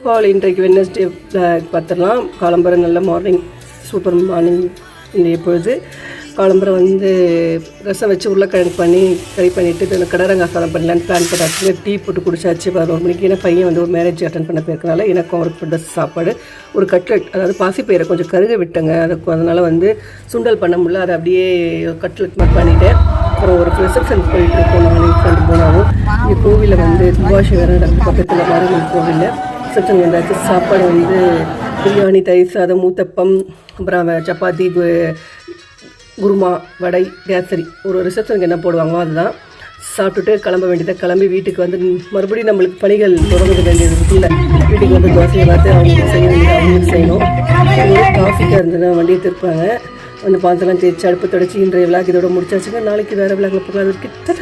கால் இன்றைக்கு வெட்னஸ்டே பார்த்துடலாம். காலம்பரம் நல்ல மார்னிங், சூப்பர் மார்னிங். இன்றைய பொழுது காலம்பரம் வந்து ரசம் வச்சு உருளைக்கிழங்கு பண்ணி கறி பண்ணிவிட்டு இந்த கடரங்காய் சாதம் பண்ணலான்னு பிளான் பண்ணாச்சு. டீ போட்டு குடிச்சாச்சு 11 மணிக்கு. ஏன்னா பையன் வந்து ஒரு மேரேஜ் அட்டன் பண்ண போயிருக்கனால எனக்கும் அவருக்கு ஃபுட்டு சாப்பாடு ஒரு கட்லெட், அதாவது பாசிப்பயிரை கொஞ்சம் கருக விட்டேங்க. அதுக்கு அதனால் வந்து சுண்டல் பண்ண முடியல, அதை அப்படியே கட்லெட் மாதிரி பண்ணிவிட்டேன். அப்புறம் ஒரு ரிசப்ஷனுக்கு போயிட்டு இருக்கோம். நாளைக்கு ஃப்ரெண்டு போனாலும் இங்கே கோவிலில் வந்து கும்பாபிஷேகம் பக்கத்தில் மாரியம்மன் கோவிலில் ரிசப்ஷன் வந்தாச்சு. சாப்பாடு வந்து பிரியாணி, தயிர் சாதம், ஊத்தப்பம், அப்புறம் சப்பாத்தி, குருமா, வடை, கேசரி. ஒரு ரிசப்ஷனுக்கு என்ன போடுவாங்களோ அதுதான் சாப்பிட்டுட்டு கிளம்ப வேண்டியதை. கிளம்பி வீட்டுக்கு வந்து மறுபடியும் நம்மளுக்கு பணிகள் தொடங்க வேண்டியது இல்லை. வீட்டுக்கு வந்து தோசையை பார்த்து அவங்களுக்கு செய்ய வேண்டியது அவங்களுக்கு செய்யணும். டிராஃபிக்காக இருந்ததுன்னா வண்டியை திருப்பாங்க. வந்து பார்த்தெல்லாம் தேய்ச்சி அடுப்பு தொடச்சி இன்றைய விளாக் இதோட முடிச்சாச்சுங்க. நாளைக்கு வேறு விளாக்ல போகலாம். அது கிட்ட